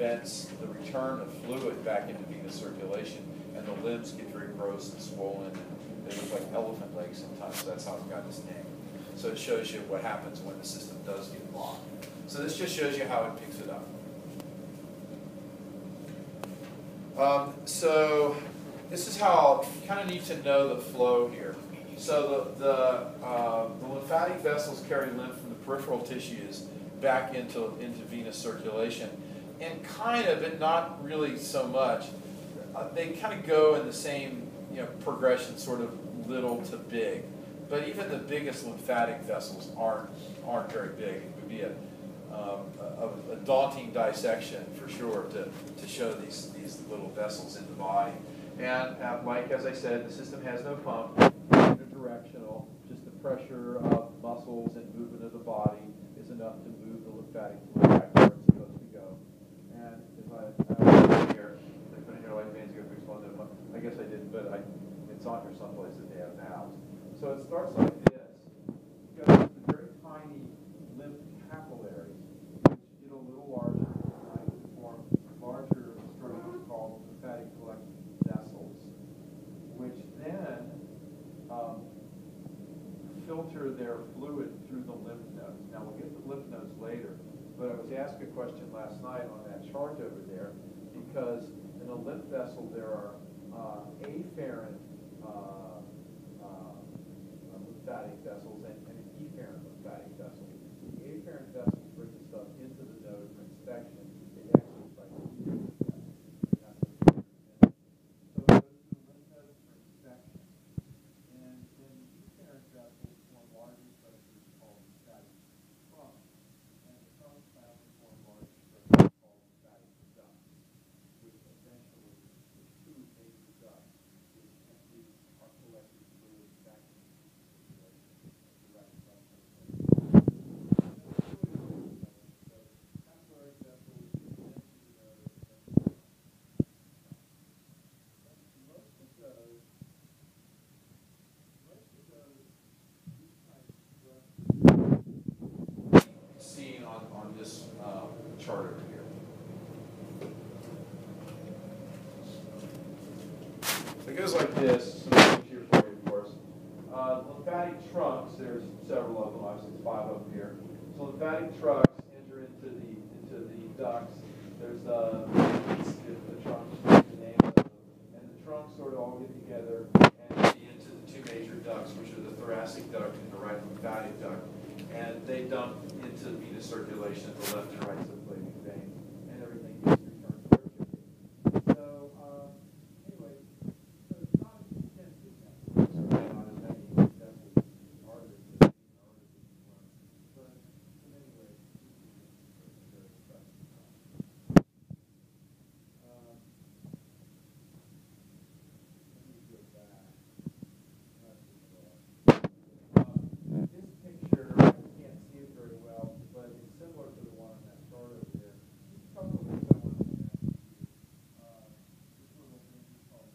prevents the return of fluid back into venous circulation, and the limbs get very gross and swollen, and they look like elephant legs sometimes. So that's how it got its name. So it shows you what happens when the system does get blocked. So this just shows you how it picks it up. So this is how you kind of need to know the flow here. So the lymphatic vessels carry lymph from the peripheral tissues back into venous circulation, and kind of, but not really so much. They kind of go in the same progression, sort of little to big. But even the biggest lymphatic vessels aren't very big. It would be a daunting dissection for sure to show these little vessels in the body. And like as I said, the system has no pump, unidirectional. Just the pressure of muscles and movement of the body is enough to move the lymphatic fluid back where it's supposed to go. And if I have here, I put in here like fans ago, I guess I didn't, but it's on here someplace that they have valves. So it starts like this. It goes to very tiny lymph capillaries, which get a little larger, right, to form larger structures called lymphatic collecting vessels, which then filter their fluid through the lymph nodes. Now we'll get to lymph nodes later, but I was asked a question last night on that chart over there, because in a lymph vessel there are afferent lymphatic vessels and efferent lymphatic vessels. The afferent vessels bring the stuff into the node for inspection. They actually try to keep it together. That's what they're doing. So it goes to the lymph nodes for inspection. And then the efferent vessels form larger structures called lymphatic trunks. And the trunks finally form larger structures called lymphatic ducts, which eventually is two major ducts which empty our collected fluid back into seen on this chart over here. So it goes like this. Some things here for you, of course. Lymphatic trunks, there's several of them, obviously 5 of them here. So lymphatic trunks enter into the ducts. There's the trunks, the name of them, and the trunks sort of all get together and empty into the 2 major ducts, which are the thoracic duct and the right lymphatic duct. And they dump into the venous circulation at the left and right circulating veins, and everything gets returned to circulation. So, anyway, so it's not as intense as that. It's really not as many vessels and arteries as arteries run. But in many ways, it's very impressive. Let me go back. This picture, I can't see it very well, but it's similar to the one on that chart over there. Just a couple of things I wanted to mention to you. This little thing is called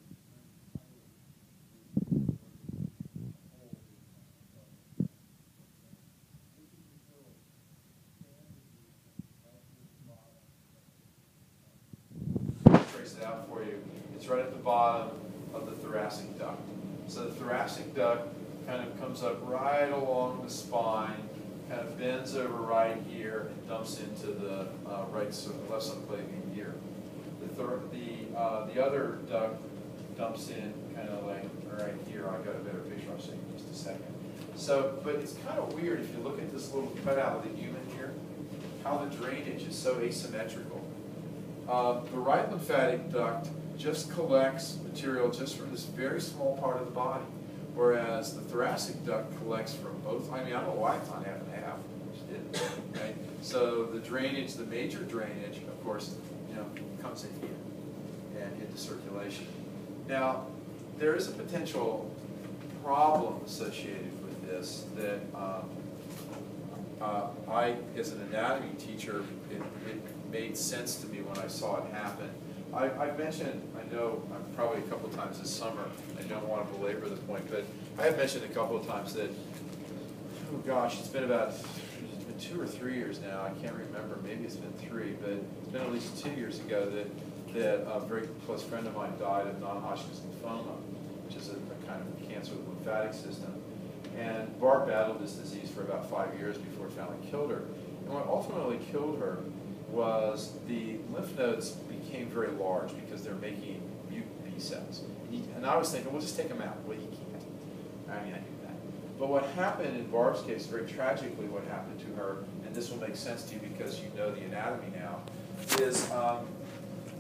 trace it out for you. It's right at the bottom of the thoracic duct. So the thoracic duct kind of comes up right along the spine, kind of bends over right here, and dumps into the left subclavian ear. The other duct dumps in kind of like right here. I got a better picture. I'll show you in just a second. So, but it's kind of weird if you look at this little cutout of the human here, how the drainage is so asymmetrical. The right lymphatic duct just collects material just from this very small part of the body, whereas the thoracic duct collects from both. I mean, I don't know why it's on half and half. It didn't, right? So the drainage, the major drainage, of course, comes in here and into circulation. Now, there is a potential problem associated with this that I, as an anatomy teacher, it made sense to me when I saw it happen. I've mentioned, I know probably a couple of times this summer, I don't want to belabor the point, but I have mentioned a couple of times that, oh gosh, it's been been 2 or 3 years now. I can't remember. Maybe it's been 3, but it's been at least 2 years ago that a very close friend of mine died of non-Hodgkin's lymphoma, which is a kind of cancer of the lymphatic system. And Barb battled this disease for about 5 years before it finally killed her. And what ultimately killed her was the lymph nodes became very large because they're making mutant B cells. And I was thinking, we'll just take them out. Well, you can't. I mean, I knew that. But what happened in Barb's case, very tragically what happened to her, and this will make sense to you because you know the anatomy now, is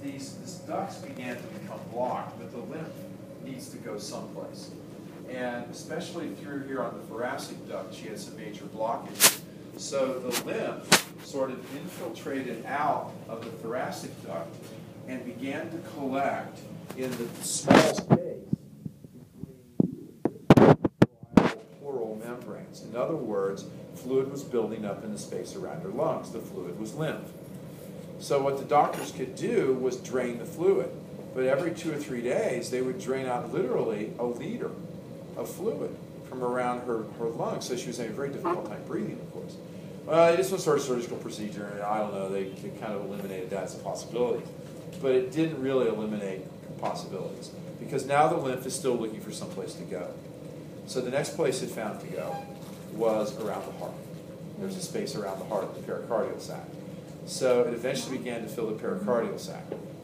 these ducts began to become blocked, but the lymph needs to go someplace. And especially through here on the thoracic duct, she had some major blockages. So the lymph sort of infiltrated out of the thoracic duct and began to collect in the small space between pleural membranes. In other words, fluid was building up in the space around her lungs. The fluid was lymph. So what the doctors could do was drain the fluid. But every 2 or 3 days, they would drain out literally a liter of fluid from around her lungs. So she was having a very difficult time breathing, of course. Well, this was sort of surgical procedure, and I don't know, they kind of eliminated that as a possibility. But it didn't really eliminate possibilities, because now the lymph is still looking for some place to go. So the next place it found to go was around the heart. There's a space around the heart, the pericardial sac. So it eventually began to fill the pericardial sac.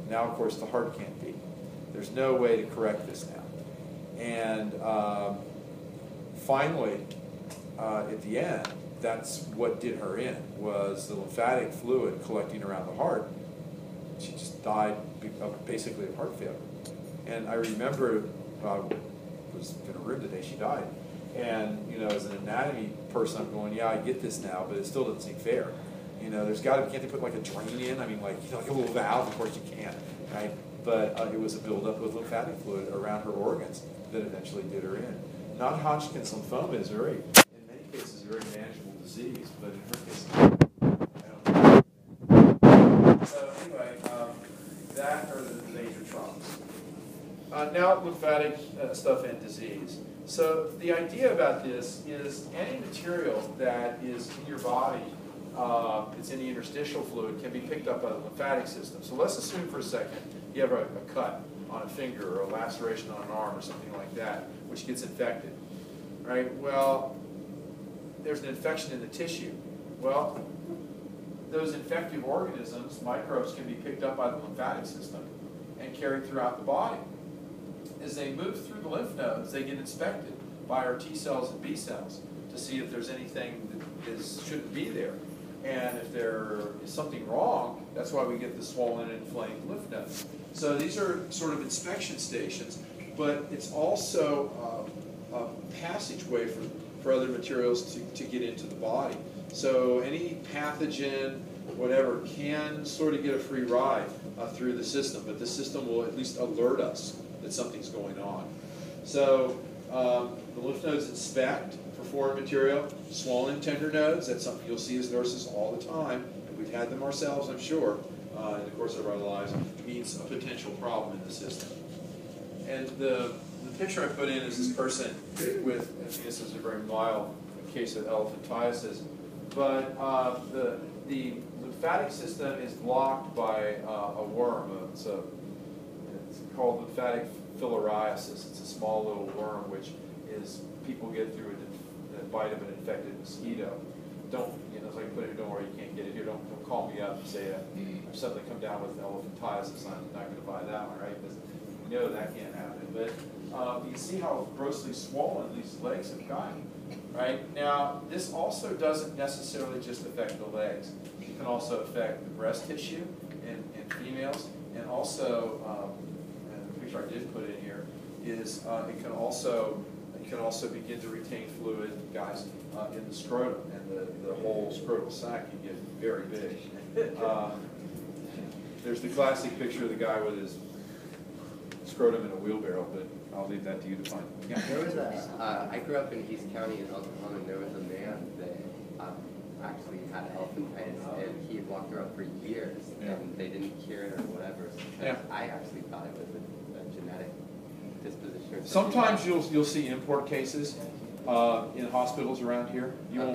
Now, of course, the heart can't beat. There's no way to correct this now. And finally, at the end, that's what did her in, was the lymphatic fluid collecting around the heart. She just died basically of heart failure. And I remember, I was in a room the day she died. And, you know, as an anatomy person, I'm going, yeah, I get this now, but it still doesn't seem fair. You know, there's got to, can't they put like a drain in? I mean, like, you know, like a little valve, of course you can't, right? But it was a buildup of lymphatic fluid around her organs that eventually did her in. Non-Hodgkin's lymphoma is very, in many cases, a very manageable disease, but in her case, I don't know. So anyway, that are the major traumas. Now lymphatic stuff and disease. So the idea about this is any material that is in your body, it's in the interstitial fluid, can be picked up by the lymphatic system. So let's assume for a second you have a cut on a finger or a laceration on an arm or something like that, which gets infected, right? Well, there's an infection in the tissue. Well, those infective organisms, microbes, can be picked up by the lymphatic system and carried throughout the body. As they move through the lymph nodes, they get inspected by our T cells and B cells to see if there's anything that shouldn't be there. And if there is something wrong, that's why we get the swollen and inflamed lymph nodes. So these are sort of inspection stations, but it's also a passageway for other materials to get into the body. So any pathogen, whatever, can sort of get a free ride through the system, but the system will at least alert us that something's going on. So the lymph nodes inspect for foreign material, swollen tender nodes, that's something you'll see as nurses all the time, and we've had them ourselves, I'm sure, in the course of our lives, means a potential problem in the system. And the picture I put in is this person with, I think this is a very mild case of elephantiasis, but the lymphatic system is blocked by a worm. It's called lymphatic filariasis. It's a small little worm which is people get through a bite of an infected mosquito. Don't, you know, it's like put it, don't worry, you can't get it here. Don't call me up and say I've suddenly come down with elephantiasis. I'm not going to buy that one, right? Because you know that can't happen. But you can see how grossly swollen these legs have gotten. Right? Now, this also doesn't necessarily just affect the legs. It can also affect the breast tissue in females, and also, and the picture I did put in here is it can also begin to retain fluid, guys, in the scrotum, and the whole scrotal sac can get very big. There's the classic picture of the guy with his scrotum in a wheelbarrow, but I'll leave that to you to find. Yeah. There was I grew up in East County in Oklahoma, and there was a man that actually had elephantitis, and he had walked around for years, and they didn't cure it or whatever. So I actually thought it was a genetic disposition. Sometimes you'll see import cases in hospitals around here. You won't